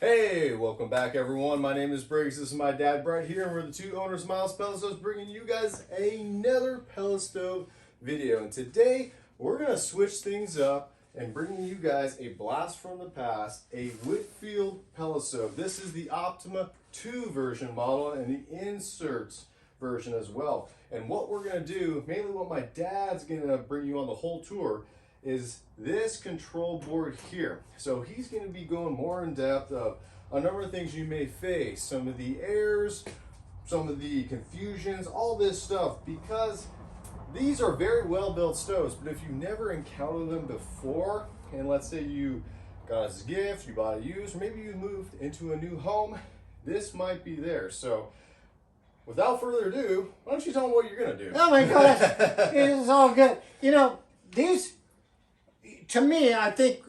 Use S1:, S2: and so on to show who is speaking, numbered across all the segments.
S1: Hey, welcome back everyone. My name is Briggs. This is my dad Brett here, and we're the two owners of Miles Pellet Stoves, bringing you guys another pellet stove video. And today we're going to switch things up and bringing you guys a blast from the past, a Whitfield pellet stove. This is the Optima 2 version model and the inserts version as well. And what we're going to do, mainly what my dad's going to bring you on the whole tour, is this control board here. So he's going to be going more in depth of a number of things you may face, some of the errors, some of the confusions, all this stuff, because these are very well built stoves, but if you never encountered them before, and let's say you got as a gift, you bought a used, or maybe you moved into a new home, this might be there. So without further ado, why don't you tell them what you're going to do?
S2: Oh my gosh, it's all good. You know, these, to me, I think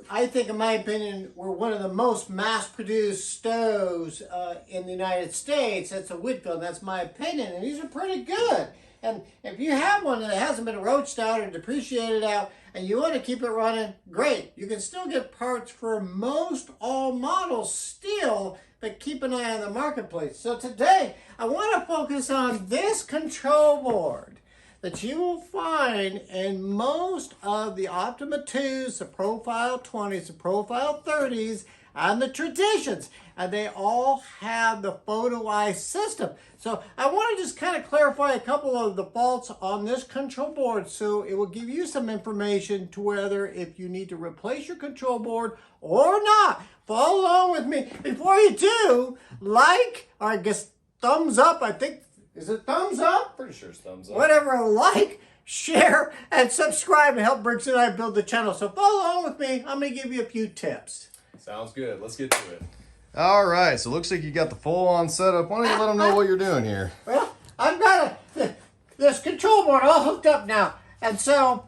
S2: in my opinion, were one of the most mass-produced stoves in the United States. That's a Whitfield, that's my opinion, and these are pretty good. And if you have one that hasn't been roached out or depreciated out, and you want to keep it running, great. You can still get parts for most all models still, but keep an eye on the marketplace. So today, I want to focus on this control board that you will find in most of the Optima 2s, the Profile 20s, the Profile 30s, and the Traditions. And they all have the photo eye system. So I want to just kind of clarify a couple of the faults on this control board, so it will give you some information to whether if you need to replace your control board or not. Follow along with me. Before you do, like, or I guess thumbs up, I think. Is it thumbs up?
S1: Pretty sure it's thumbs up.
S2: Whatever, like, share, and subscribe to help Briggs and I build the channel. So follow along with me. I'm going to give you a few tips.
S1: Sounds good. Let's get to it. All right, so it looks like you got the full-on setup. Why don't you let them know what you're doing here?
S2: Well, I've got this control board all hooked up now. And so,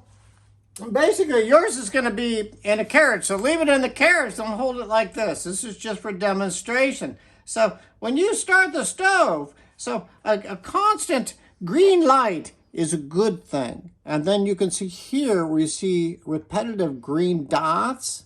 S2: basically, yours is going to be in a carriage. So leave it in the carriage. Don't hold it like this. This is just for demonstration. So when you start the stove, so a constant green light is a good thing. And then you can see here, we see repetitive green dots.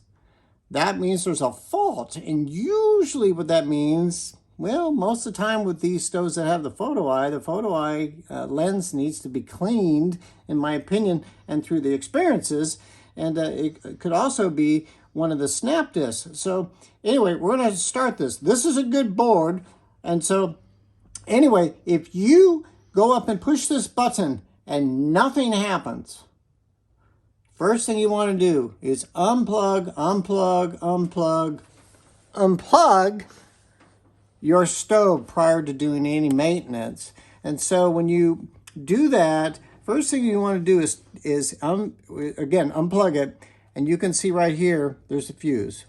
S2: That means there's a fault. And usually what that means, well, most of the time with these stoves that have the photo eye lens needs to be cleaned, in my opinion, and through the experiences. And it could also be one of the snap discs. So anyway, we're going to start this. This is a good board. And so anyway, if you go up and push this button and nothing happens, first thing you want to do is unplug your stove prior to doing any maintenance. And so when you do that, first thing you want to do is again, unplug it. And you can see right here, there's a fuse.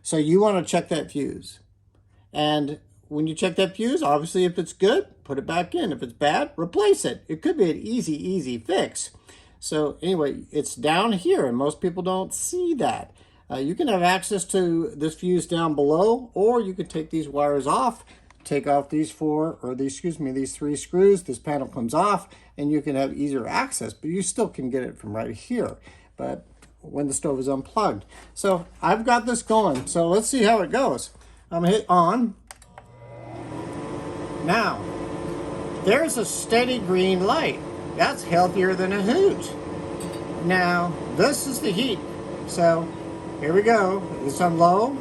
S2: So you want to check that fuse. And when you check that fuse, obviously if it's good, put it back in. If it's bad, replace it. It could be an easy fix. So anyway, it's down here and most people don't see that. You can have access to this fuse down below, or you could take these wires off, take off these these 3 screws. This panel comes off and you can have easier access, but you still can get it from right here. But when the stove is unplugged. So I've got this going. So let's see how it goes. I'm gonna hit on. Now, there's a steady green light. That's healthier than a hoot. Now, this is the heat. So here we go. It's on low,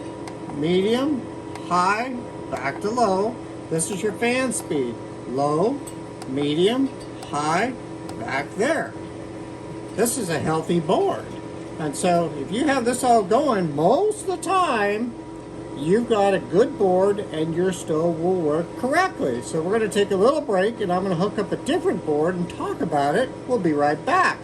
S2: medium, high, back to low. This is your fan speed. Low, medium, high, back there. This is a healthy board. And so if you have this all going, most of the time, you've got a good board and your stove will work correctly. So we're going to take a little break and I'm going to hook up a different board and talk about it. We'll be right back.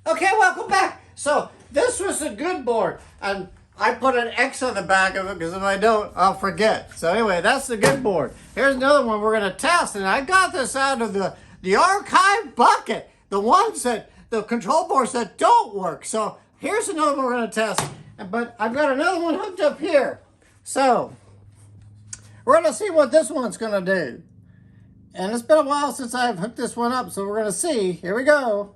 S2: Okay, welcome back. So this was a good board and I put an X on the back of it because if I don't, I'll forget. So anyway, that's the good board. Here's another one we're going to test, and I got this out of the archive bucket. The ones that, the control boards that don't work. So here's another one we're going to test. But I've got another one hooked up here. So we're going to see what this one's going to do. And it's been a while since I've hooked this one up, so we're going to see. Here we go.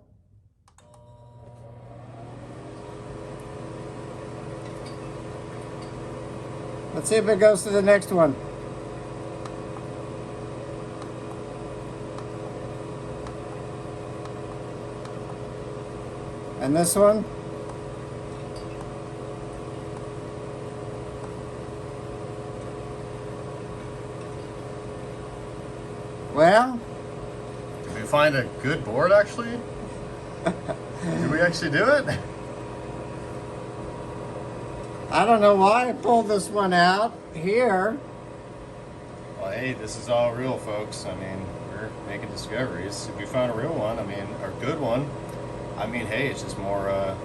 S2: Let's see if it goes to the next one. And this one? Well,
S1: did we find a good board actually? Did we actually do it?
S2: I don't know why I pulled this one out here.
S1: Well, hey, this is all real, folks. I mean, we're making discoveries. If we found a real one, I mean, or a good one, I mean, hey, it's just more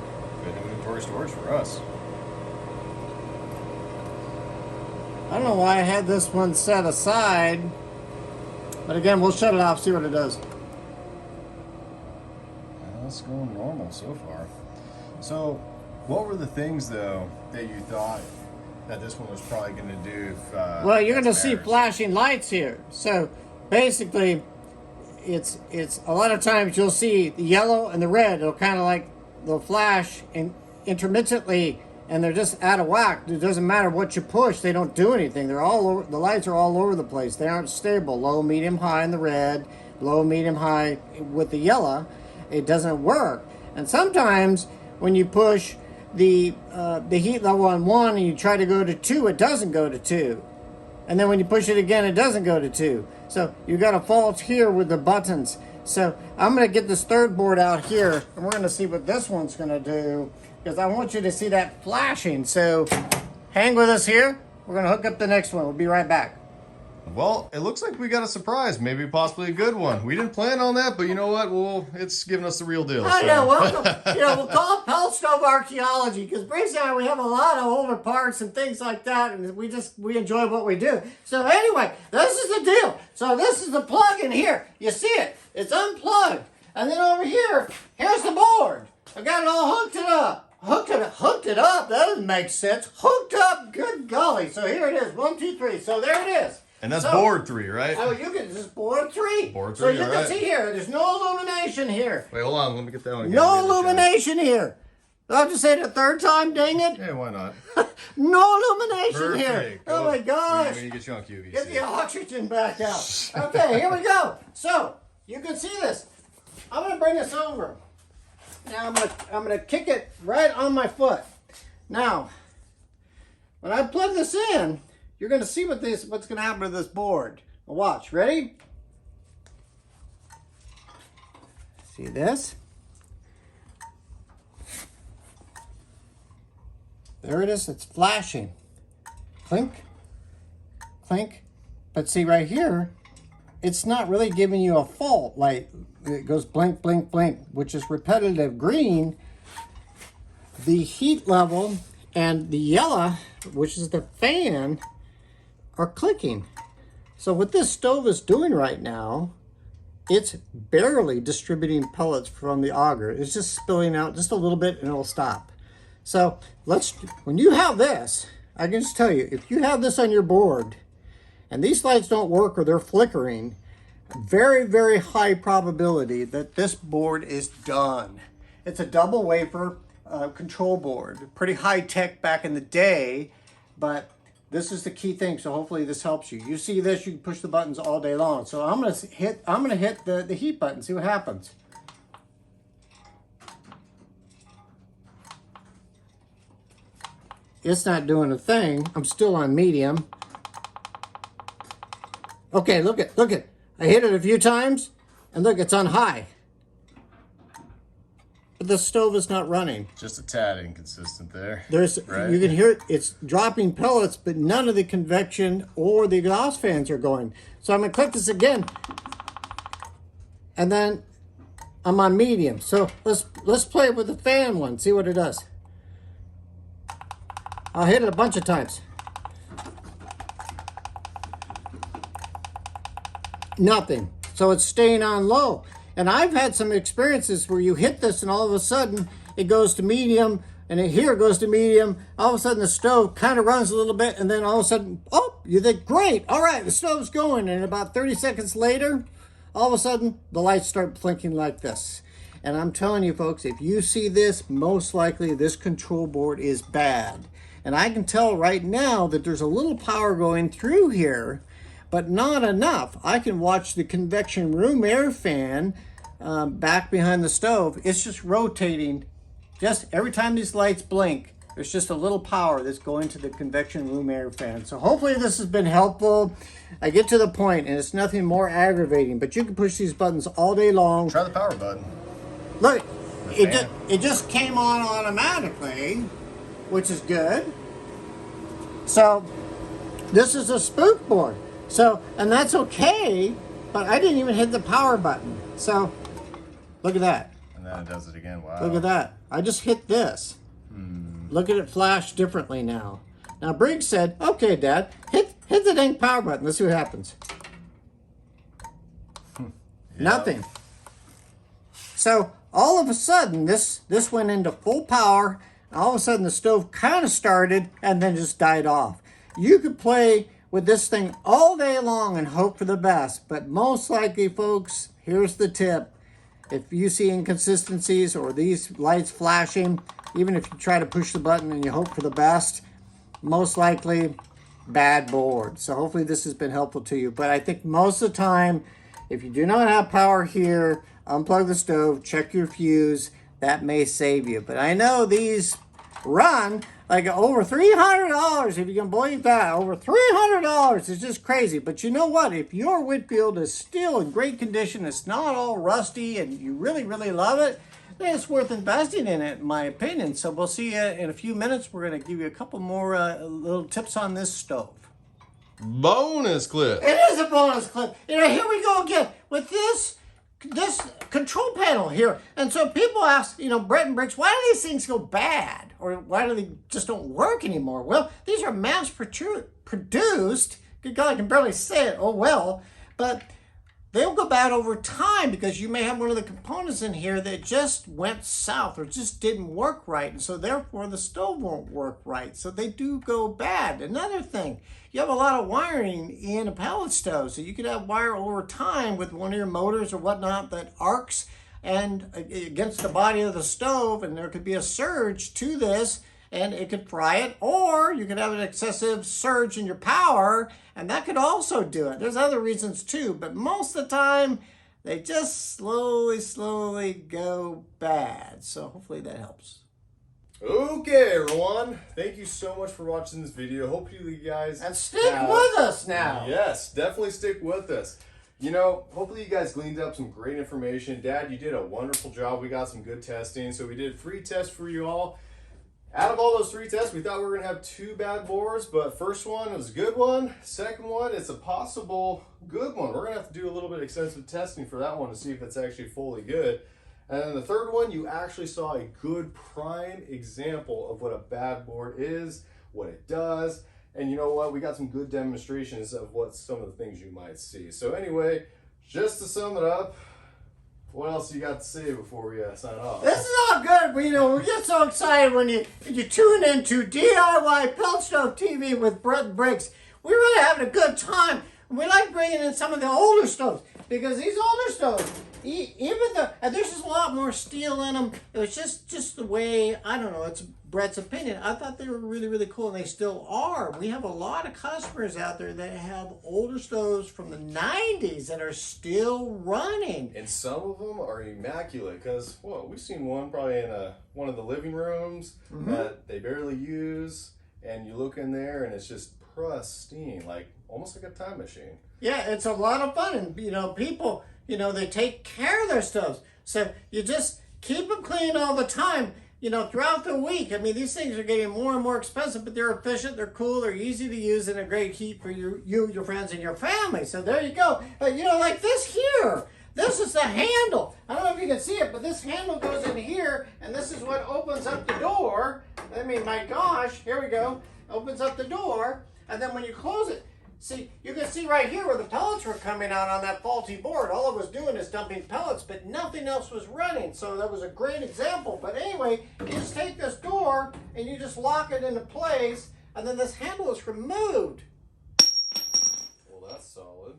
S1: good inventory storage for us.
S2: I don't know why I had this one set aside. But again, we'll shut it off, see what it does.
S1: Well, it's going normal so far. So, what were the things, though, that you thought that this one was probably going to do if...
S2: well, you're going to see flashing lights here. So, basically, it's a lot of times you'll see the yellow and the red. It'll kind of like, they'll flash intermittently, and they're just out of whack. It doesn't matter what you push. They don't do anything. They're all over, the lights are all over the place. They aren't stable. Low, medium, high in the red. Low, medium, high with the yellow. It doesn't work. And sometimes when you push the heat level on 1 and you try to go to 2, it doesn't go to 2. And then when you push it again, it doesn't go to 2. So you got a fault here with the buttons. So I'm going to get this third board out here, and we're going to see what this one's going to do, because I want you to see that flashing. So hang with us here. We're going to hook up the next one. We'll be right back.
S1: Well, it looks like we got a surprise, maybe possibly a good one. We didn't plan on that, but you know what? Well, it's giving us the real deal.
S2: I know, welcome. We'll call it pellet stove archaeology, because Briggs and I, we have a lot of older parts and things like that, and we enjoy what we do. So anyway, this is the deal. So this is the plug in here. You see it. It's unplugged. And then over here, here's the board. I got it all hooked it up. Hooked it up. That doesn't make sense. Hooked up. Good golly. So here it is. 1, 2, 3. So there it is.
S1: And that's board 3, right?
S2: Oh, you can, this is board 3.
S1: Board 3,
S2: so you
S1: all
S2: can
S1: right.
S2: see here, there's no illumination here.
S1: Wait, hold on. Let me get that one again.
S2: No illumination here. Do I have to say it a third time, dang it?
S1: Yeah, why not?
S2: No illumination
S1: Perfect.
S2: here. Oh my gosh.
S1: When you get you on QVC.
S2: Get the oxygen back out. Okay, here we go. So, you can see this. I'm going to bring this over. Now, I'm gonna kick it right on my foot. Now, when I plug this in, you're going to see what's going to happen to this board. Now watch. Ready? See this? There it is. It's flashing. Clink. Clink. But see right here, it's not really giving you a fault light. It goes blink, blink, blink, which is repetitive green. The heat level and the yellow, which is the fan, are clicking. So what this stove is doing right now, it's barely distributing pellets from the auger. It's just spilling out just a little bit and it'll stop. So when you have this, I can just tell you, if you have this on your board and these lights don't work or they're flickering, very, very high probability that this board is done. It's a double wafer control board. Pretty high tech back in the day, but this is the key thing. So hopefully this helps you. You see this, you can push the buttons all day long. So I'm gonna hit the heat button, see what happens. It's not doing a thing. I'm still on medium. Okay, look it. I hit it a few times, and look, it's on high. But the stove is not running.
S1: Just a tad inconsistent there.
S2: Right? You can hear it, it's dropping pellets, but none of the convection or the exhaust fans are going. So I'm gonna click this again, and then I'm on medium. So let's play it with the fan one, see what it does. I'll hit it a bunch of times. Nothing. So it's staying on low. And I've had some experiences where you hit this and all of a sudden it goes to medium, and here it goes to medium. All of a sudden the stove kind of runs a little bit, and then all of a sudden, oh, you think, great, all right, the stove's going. And about 30 seconds later, all of a sudden the lights start blinking like this. And I'm telling you folks, if you see this, most likely this control board is bad. And I can tell right now that there's a little power going through here, but not enough. I can watch the convection room air fan back behind the stove. It's just rotating. Just every time these lights blink, there's just a little power that's going to the convection room air fan. So hopefully this has been helpful. I get to the point, and it's nothing more aggravating, but you can push these buttons all day long.
S1: Try the power button.
S2: Look, it just came on automatically, which is good. So this is a spook board. So, and that's okay, but I didn't even hit the power button. So look at that.
S1: And then it does it again. Wow.
S2: Look at that. I just hit this. Look at it flash differently now. Now Briggs said, okay, Dad, hit the dang power button. Let's see what happens. Nothing. So all of a sudden, this went into full power. All of a sudden, the stove kind of started and then just died off. You could play with this thing all day long and hope for the best. But most likely, folks, here's the tip. If you see inconsistencies or these lights flashing, even if you try to push the button and you hope for the best, most likely bad board. So hopefully this has been helpful to you. But I think most of the time, if you do not have power here, unplug the stove, check your fuse. That may save you. But I know these run like over $300, if you can believe that. Over $300 is just crazy. But you know what? If your Whitfield is still in great condition, it's not all rusty, and you really, really love it, then it's worth investing in it, in my opinion. So we'll see you in a few minutes. We're going to give you a couple more little tips on this stove.
S1: Bonus clip.
S2: It is a bonus clip. You know, here we go again with this control panel here. And so people ask, you know, Brett and Briggs, why do these things go bad? Or why do they just don't work anymore? Well, these are mass produced. Good God, I can barely say it. Oh, well. But they'll go bad over time because you may have one of the components in here that just went south or just didn't work right. And so therefore the stove won't work right. So they do go bad. Another thing, you have a lot of wiring in a pellet stove. So you could have wire over time with one of your motors or whatnot that arcs and against the body of the stove, and there could be a surge to this and it could fry it, or you could have an excessive surge in your power and that could also do it. There's other reasons too, but most of the time they just slowly go bad. So hopefully that helps.
S1: Okay, everyone. Thank you so much for watching this video. Hope you guys...
S2: And stick with us now.
S1: Yes, definitely stick with us. You know, hopefully you guys gleaned up some great information. Dad, you did a wonderful job. We got some good testing. So we did 3 tests for you all. Out of all those 3 tests, we thought we were going to have 2 bad boards, but first one was a good one. Second one, it's a possible good one. We're going to have to do a little bit of extensive testing for that one to see if it's actually fully good. And then the third one, you actually saw a good prime example of what a bad board is, what it does. And you know what? We got some good demonstrations of what some of the things you might see. So anyway, just to sum it up, what else you got to say before we sign off?
S2: This is all good, but you know, we get so excited when you tune into DIY Pellet Stove TV with Brett and Briggs. We're really having a good time. We like bringing in some of the older stoves because these older stoves, even though there's just a lot more steel in them, it was just the way, I don't know, it's Brett's opinion. I thought they were really, really cool, and they still are. We have a lot of customers out there that have older stoves from the 90s that are still running.
S1: And some of them are immaculate because, well, we've seen one probably in one of the living rooms that they barely use, and you look in there and it's just pristine, like almost like a time machine.
S2: Yeah, it's a lot of fun, and you know, people, you know, they take care of their stoves. So you just keep them clean all the time, you know, throughout the week. I mean, these things are getting more and more expensive, but they're efficient, they're cool, they're easy to use, and a great heat for you, your friends, and your family. So there you go. You know, like this here. This is the handle. I don't know if you can see it, but this handle goes in here, and this is what opens up the door. I mean, my gosh, here we go. Opens up the door, and then when you close it, see, you can see right here where the pellets were coming out on that faulty board. All it was doing is dumping pellets, but nothing else was running. So that was a great example. But anyway, you just take this door and you just lock it into place, and then this handle is removed.
S1: Well, that's solid.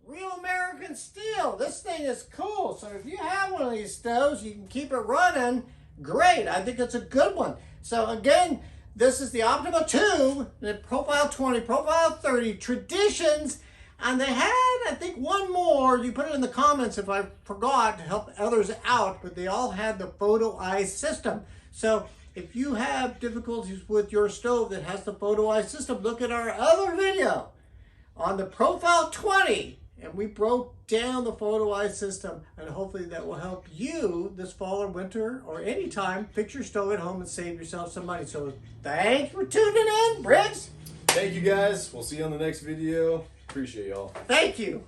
S2: Real American steel. This thing is cool. So if you have one of these stoves, you can keep it running. Great. I think it's a good one. So again, This is the Optima 2, the Profile 20, Profile 30, Traditions, and they had, I think, one more. You put it in the comments if I forgot to help others out, but they all had the Photo Eye system. So if you have difficulties with your stove that has the Photo Eye system, look at our other video on the Profile 20, and we broke down the Photo Eye system, and hopefully that will help you this fall or winter or anytime fix your stove at home and save yourself some money. So thanks for tuning in, Briggs.
S1: Thank you guys. We'll see you on the next video. Appreciate y'all.
S2: Thank you.